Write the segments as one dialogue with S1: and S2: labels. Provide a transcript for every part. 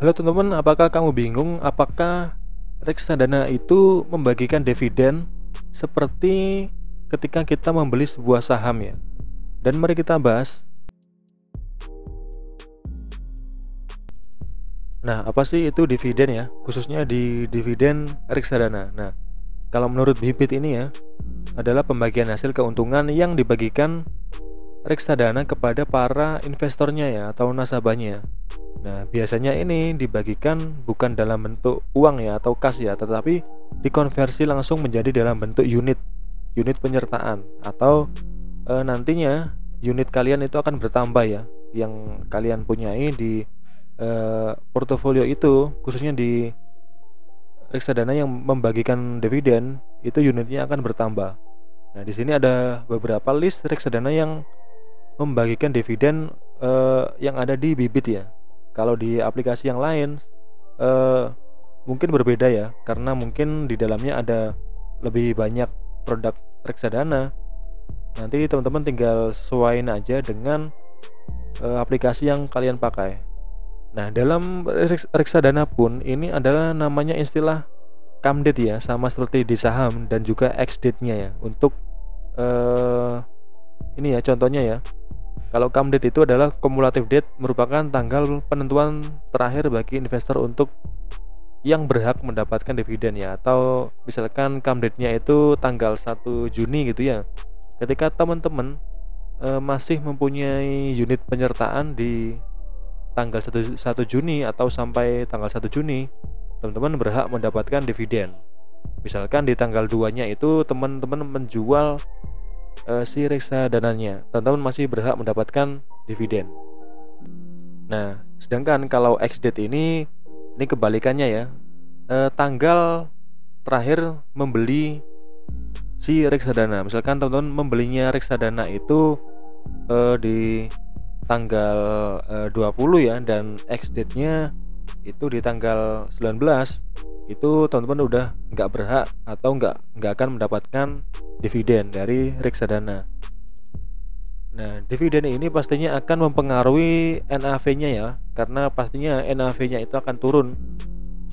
S1: Halo teman-teman, apakah kamu bingung apakah reksadana itu membagikan dividen seperti ketika kita membeli sebuah saham ya? Dan mari kita bahas. Nah, apa sih itu dividen ya? Khususnya di dividen reksadana. Nah, kalau menurut Bibit ini ya, adalah pembagian hasil keuntungan yang dibagikan reksadana kepada para investornya ya atau nasabahnya. Nah, biasanya ini dibagikan bukan dalam bentuk uang ya atau kas ya, tetapi dikonversi langsung menjadi dalam bentuk unit penyertaan atau nantinya unit kalian itu akan bertambah ya, yang kalian punyai di portofolio itu, khususnya di reksadana yang membagikan dividen itu unitnya akan bertambah. Nah, di sini ada beberapa list reksadana yang membagikan dividen yang ada di Bibit ya. Kalau di aplikasi yang lain mungkin berbeda ya, karena mungkin di dalamnya ada lebih banyak produk reksadana. Nanti teman-teman tinggal sesuaiin aja dengan aplikasi yang kalian pakai. Nah, dalam reksadana pun ini adalah namanya istilah come date ya, sama seperti di saham, dan juga ex date-nya ya. Untuk ini ya contohnya ya. Kalau come date itu adalah cumulative date, merupakan tanggal penentuan terakhir bagi investor untuk yang berhak mendapatkan dividen ya. Atau misalkan come date-nya itu tanggal 1 Juni gitu ya. Ketika teman-teman masih mempunyai unit penyertaan di tanggal 1 Juni atau sampai tanggal 1 Juni, teman-teman berhak mendapatkan dividen. Misalkan di tanggal 2-nya itu teman-teman menjual si reksadananya, teman-teman masih berhak mendapatkan dividen. Nah, sedangkan kalau ex date ini kebalikannya ya. Tanggal terakhir membeli si reksadana. Misalkan teman-teman membelinya reksadana itu di tanggal 20 ya, dan ex date-nya itu di tanggal 19, itu teman-teman udah nggak berhak atau nggak akan mendapatkan dividen dari reksadana. Nah, dividen ini pastinya akan mempengaruhi NAV-nya ya, karena pastinya NAV-nya itu akan turun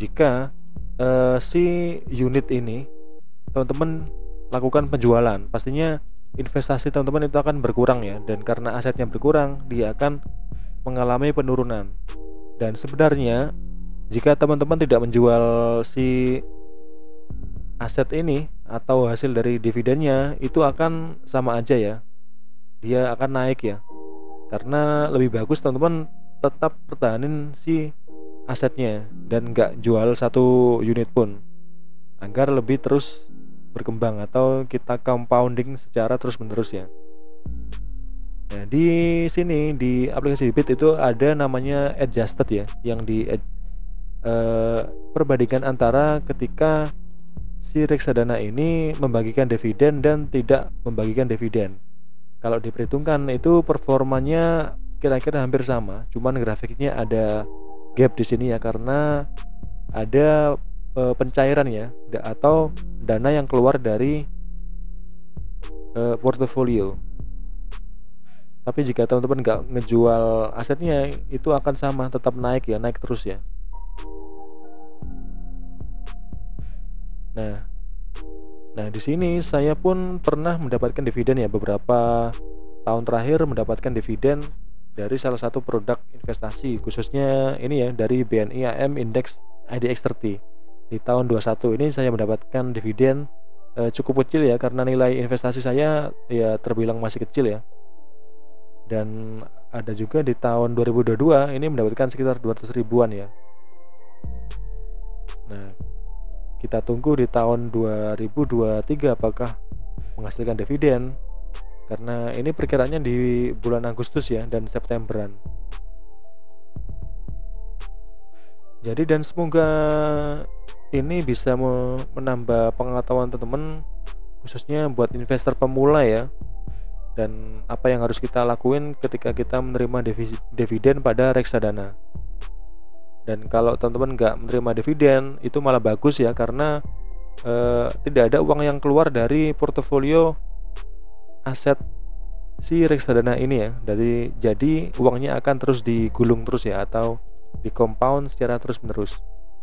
S1: jika si unit ini teman-teman lakukan penjualan. Pastinya investasi teman-teman itu akan berkurang ya, dan karena asetnya berkurang, dia akan mengalami penurunan. Dan sebenarnya jika teman-teman tidak menjual si aset ini atau hasil dari dividennya, itu akan sama aja ya, dia akan naik ya. Karena lebih bagus teman-teman tetap pertahanin si asetnya dan nggak jual satu unit pun, agar lebih terus berkembang atau kita compounding secara terus-menerus ya. Nah, di sini di aplikasi Bibit itu ada namanya adjusted ya, yang di perbandingan antara ketika si reksadana ini membagikan dividen dan tidak membagikan dividen. Kalau diperhitungkan itu performanya kira-kira hampir sama, cuman grafiknya ada gap di sini ya, karena ada pencairan ya, atau dana yang keluar dari portofolio. Tapi jika teman-teman nggak ngejual asetnya, itu akan sama, tetap naik ya, naik terus ya. Nah, di sini saya pun pernah mendapatkan dividen ya, beberapa tahun terakhir mendapatkan dividen dari salah satu produk investasi, khususnya ini ya, dari BNI AM Index IDX30. Di tahun 21 ini saya mendapatkan dividen cukup kecil ya, karena nilai investasi saya ya terbilang masih kecil ya. Dan ada juga di tahun 2022 ini mendapatkan sekitar 200 ribuan ya. Nah, kita tunggu di tahun 2023 apakah menghasilkan dividen, karena ini perkiraannya di bulan Agustus ya, dan Septemberan. Jadi, dan semoga ini bisa menambah pengetahuan teman-teman, khususnya buat investor pemula ya, dan apa yang harus kita lakuin ketika kita menerima dividen pada reksadana. Dan kalau teman-teman nggak menerima dividen, itu malah bagus ya, karena tidak ada uang yang keluar dari portofolio aset si reksadana ini ya. Jadi uangnya akan terus digulung terus ya, atau di compound secara terus-menerus.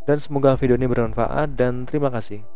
S1: Dan semoga video ini bermanfaat dan terima kasih.